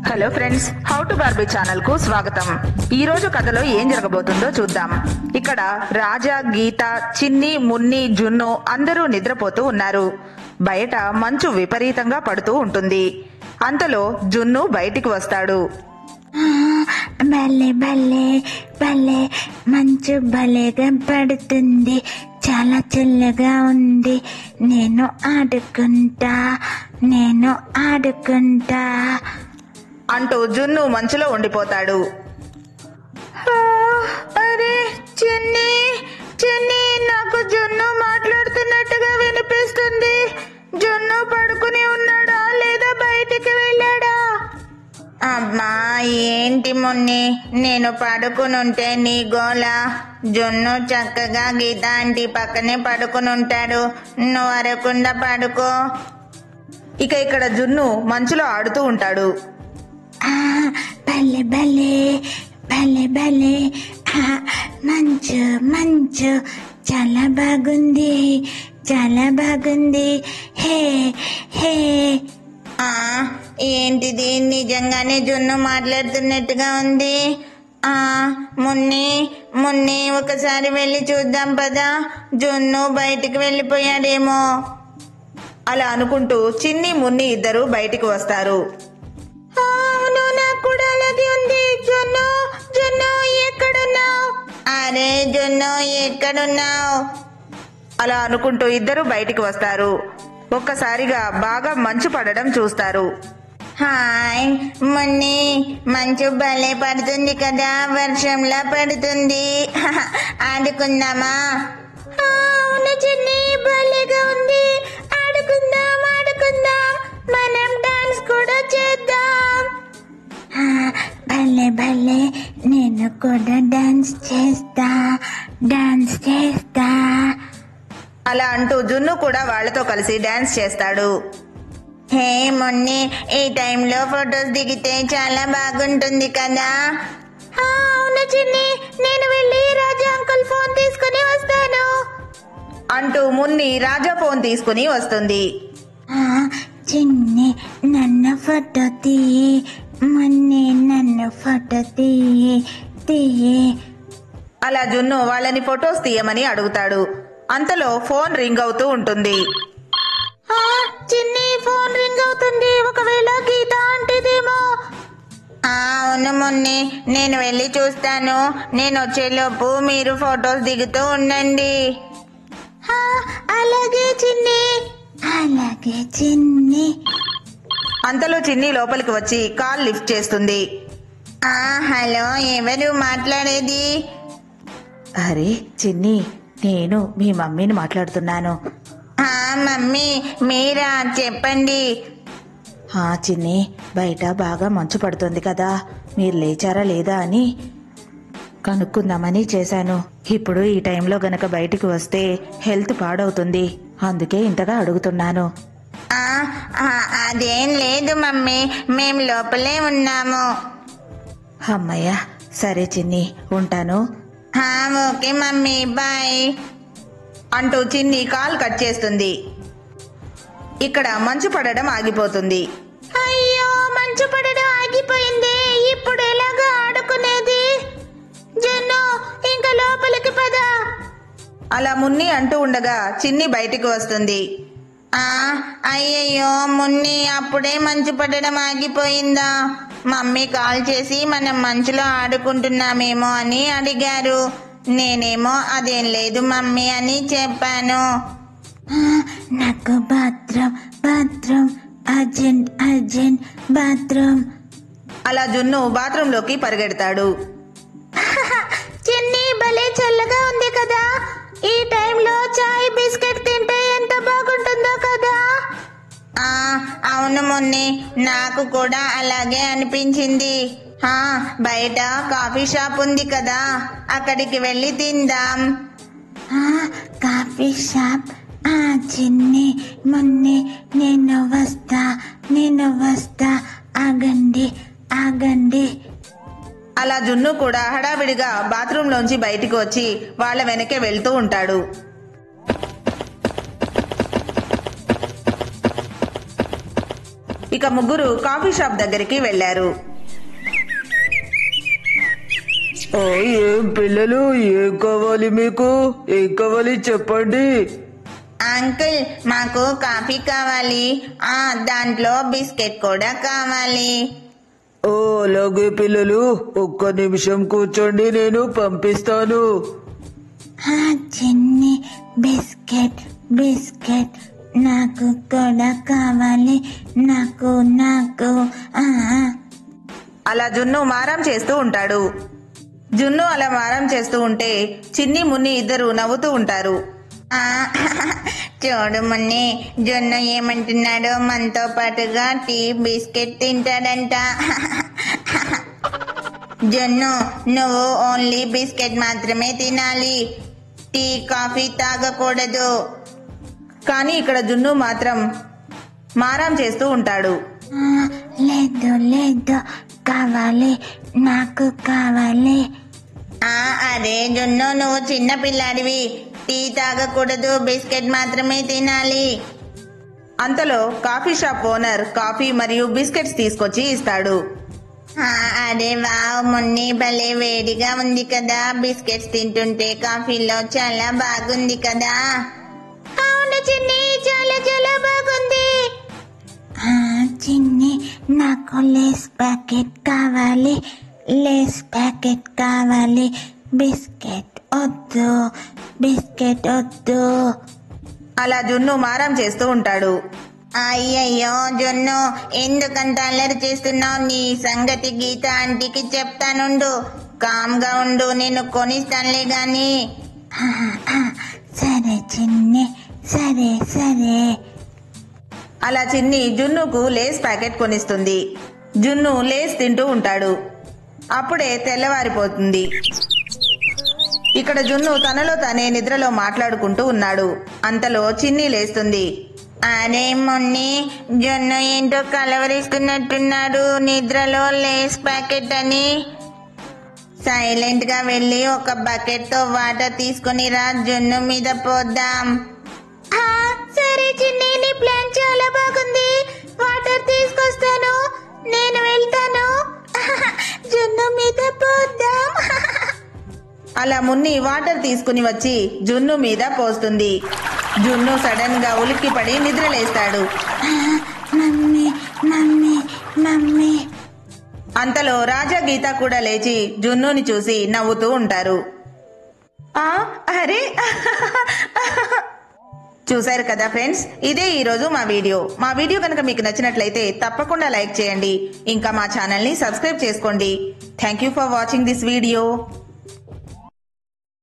Hello friends, how to Barbie channel కు స్వాగతం. ఈ రోజు కథలో ఏం జరగబోతుందో చూద్దాం. ఇక్కడ రాజా, గీత, చిన్ని, మున్ని, జున్ను అందరూ నిద్రపోతూ ఉన్నారు. బయట మంచు విపరీతంగా పడుతూ ఉంటుంది. అంతలో జున్ను బయటికి వస్తాడు. భలే భలే భలే మంచు భలేగా పడుతుంది, చాలా చల్లగా ఉంది. నేను ఆడుకుంటా అంటూ జున్ను మంచులో ఉండిపోతాడు. అరే చిన్ని చిన్ని, నాకు జున్ను మాట్లాడుతున్నట్టుగా వినిపిస్తుంది. జున్ను పడుకుని ఉన్నాడా లేదా బయటికి వెళ్ళాడా? అమ్మా, ఏంటి మున్ని, నేను పడుకునుంటే నీ గోల? జున్ను చక్కగా గీత ఆంటీ పక్కనే పడుకునుంటాడు, నువ్వు అరకుండా పడుకో. ఇక ఇక్కడ జున్ను మంచులో ఆడుతూ ఉంటాడు. భలే భలే భలే భలే మంచు మంచు చాలా బాగుంది. హే హే ఏంటిది, నిజంగానే జున్ను మాట్లాడుతున్నట్టుగా ఉంది. మున్ని మున్ని, ఒకసారి వెళ్ళి చూద్దాం పదా, జున్ను బయటికి వెళ్ళిపోయాడేమో. అలా అనుకుంటూ చిన్ని, మున్ని ఇద్దరు బయటికి వస్తారు. అవును, నాకు కూడా అలాగే ఉంది. జున్ను జున్ను ఎక్కడున్నావు? అరే జున్ను ఎక్కడున్నావు? అలా అనుకుంటూ ఇద్దరు బయటికి వస్తారు. ఒక్కసారిగా బాగా మంచు పడడం చూస్తారు. హాయ్ మున్ని, మంచు భలే పడుతుంది కదా, వర్షంలా పడుతుంది. ఆడుకుందామా? అవును చిన్ని, భలేగా ఉంది. ఆడుకుందాం, మనం డాన్స్ కూడా చేద్దాం. భలే భలే, నేను కూడా డాన్స్ చేస్తా. అలా అంటూ జున్ను కూడా వాళ్లతో కలిసి డాన్స్ చేస్తాడు. హే మున్ని, ఈ టైంలో ఫొటోస్ దిగితే చాలా బాగుంటుంది కదా. అవును చిన్ని, నేను వెళ్ళి రాజా అంకుల్ ఫోన్ తీసుకుని వస్తాను అంటూ మున్ని రాజా ఫోన్ తీసుకుని వస్తుంది. చిన్ని, నన్ను ఫోటో తీయి, మొన్నే నన్ను ఫోటో తీయి. అలా జున్ను వాళ్ళని ఫొటోస్ తీయమని అడుగుతాడు. అంతలో ఫోన్ రింగ్ అవుతూ ఉంటుంది. చిన్ని, ఫోన్ రింగ్ అవుతుంది. ఒకవేళ గీత అంటేదేమో. అవును మున్ని, నేను వెళ్ళి చూస్తాను. నేను వచ్చేలోపు మీరు ఫొటోస్ దిగుతూ ఉండండి. అలాగే చిన్ని. అంతలో చిన్ని లోపలికి వచ్చి కాల్ లిఫ్ట్ చేస్తుంది. హలో, ఎవరు మాట్లాడేది? అరే చిన్ని, నేను మీ మమ్మీని మాట్లాడుతున్నాను. మమ్మీ మీరా, చెప్పండి. చిన్ని, బయట బాగా మంచు పడుతుంది కదా, మీరు లేచారా లేదా అని కనుక్కుందామని చేశాను. ఇప్పుడు ఈ టైంలో గనక బయటికి వస్తే హెల్త్ పాడవుతుంది, అందుకే ఇంతగా అడుగుతున్నాను. అదేం లేదు మమ్మీ, మేము లోపలే ఉన్నాము. అమ్మయ్య, సరే చిన్ని, ఉంటాను. ఓకే మమ్మీ, బాయ్ అంటూ చిన్ని కాల్ కట్ చేస్తుంది. ఇక్కడ మంచు పడడం ఆగిపోతుంది. అయ్యో, మంచు పడడం ఆగిపోయింది. ఇప్పుడు ఎలాగా ఆడుకునేది? జున్ను, ఇంకా లోపలికి పద. అలా మున్ని అంటూ ఉండగా చిన్ని బయటికి వస్తుంది. అయ్యయ్యో మున్ని, అప్పుడే మంచు పడడం ఆగిపోయిందా? మమ్మీ కాల్ చేసి మనం మంచులో ఆడుకుంటున్నామేమో అని అడిగారు. నేనేమో అదేం లేదు మమ్మీ అని చెప్పాను. నాకు బాత్రూమ్ అర్జెంట్ బాత్రూమ్. అలా జున్ను బాత్రూంలోకి పరిగెడతాడు. చిన్ని, భలే చల్లగా ఉంది కదా, ఈ టైంలో చాయ్ బిస్కెట్ తింటే ఎంత బాగుంటుందో కదా. అవును మున్ని, నాకు కూడా అలాగే అనిపించింది. బయట కాఫీ షాప్ ఉంది కదా, అక్కడికి వెళ్ళి తిందాం. Coffee shop? చిన్ని, మున్ని, నేను వస్తా. ఆగండి. అలా జున్ను కూడా హడావిడిగా బాత్రూంలోంచి బయటికి వచ్చి వాళ్ళ వెనకే వెళ్తూ ఉంటాడు. ఇక ముగ్గురు కాఫీ షాప్ దగ్గరికి వెళ్లారు. ఏం పిల్లలు, ఏం కావాలి మీకు? ఏం కావాలి చెప్పండి. అంకుల్, మాకు కాఫీ కావాలి, దాంట్లో బిస్కెట్ కూడా కావాలి. ఓ అలాగే పిల్లలు, ఒక్క నిమిషం కూర్చోండి, నేను పంపిస్తాను. చిన్ని బిస్కెట్ బిస్కెట్ నాకు కూడా కావాలి. నాకు నాకు అలా జున్ను మారం చేస్తూ ఉంటాడు. జున్ను అలా మారం చేస్తూ ఉంటే చిన్ని మున్ని ఇద్దరు నవ్వుతూ ఉంటారు. చూడు మున్ని, జొన్న ఏమంటున్నాడో, మనతో పాటుగా టీ బిస్కెట్ తింటాడంట. జొన్ను, నువ్వు ఓన్లీ బిస్కెట్ మాత్రమే తినాలి, టీ కాఫీ తాగకూడదు. కానీ ఇక్కడ జున్ను మాత్రం మారం చేస్తూ ఉంటాడు. లేదు లేదు, కావాలి, నాకు కావాలి. అదే జొన్ను, నువ్వు చిన్న పిల్లాడివి, టీ తాగకూడదు, బిస్కెట్ మాత్రమే తినాలి. అంతలో కాఫీ షాప్ ఓనర్ కాఫీ మరియు బిస్కెట్స్ తీసుకొచ్చి ఇస్తాడు. అరే వావ్ మున్ని, భలే వేడిగా ఉంది కదా, బిస్కెట్స్ తింటుంటే కాఫీలో చాలా బాగుంది కదా. అవును చిన్ని, చాలా చాలా బాగుంది. చిన్ని, నాకు లేస్ ప్యాకెట్ కావాలి, లేస్ ప్యాకెట్ కావాలి. బిస్కెట్ వద్దు, బిస్కెట్ వద్దు. అలా జున్ను మారం చేస్తూ ఉంటాడు. అయ్యయ్యో జొన్ను, ఎందుకంత అల్లరి చేస్తున్నావు? నీ సంగతి గీత ఆంటీకి చెప్తానుండు, కామ్గా ఉండు, నేను కొనిస్తానులే గాని. సరే చిన్ని, సరే సరే. అలా చిన్ని జున్నుకు లేస్ ప్యాకెట్ కొనిస్తుంది. జున్ను లేస్ తింటూ ఉంటాడు. అప్పుడే తెల్లవారిపోతుంది. ఇక్కడ జున్ను తనలో తానే నిద్రలో మాట్లాడుకుంటూ ఉన్నాడు. అంతలో చిన్ని లేస్తుంది. అరే మున్ని, జొన్ను ఏంటో కలవరిస్తున్నట్టున్నాడు నిద్రలో లేస్ ప్యాకెట్ అని. సైలెంట్ గా వెళ్ళి ఒక బకెట్ తో వాటర్ తీసుకుని రా, జొన్ను మీద పోద్దాం. సరే చిన్ని, నీ ప్లాన్ చాలా బాగుంది. వాటర్ తీసుకొస్తాను, నేను వెళ్తాను. జున్ను మీద పోద్దాం. అలా మున్ని వాటర్ తీసుకుని వచ్చి జున్ను మీద పోస్తుంది. జున్ను సడన్ గా ఉలిక్కిపడి నిద్రలేస్తాడు. Mummy mummy mummy. అంతలో రాజా గీత కూడా లేచి జున్నుని చూసి నవ్వుతూ ఉంటారు. అరే చూశారు కదా ఫ్రెండ్స్, ఇదే ఈ రోజు మా వీడియో కనుక మీకు నచ్చినట్లయితే తప్పకుండా లైక్ చేయండి. ఇంకా మా ఛానల్ ని సబ్స్క్రైబ్ చేసుకోండి. Thank you for watching this video.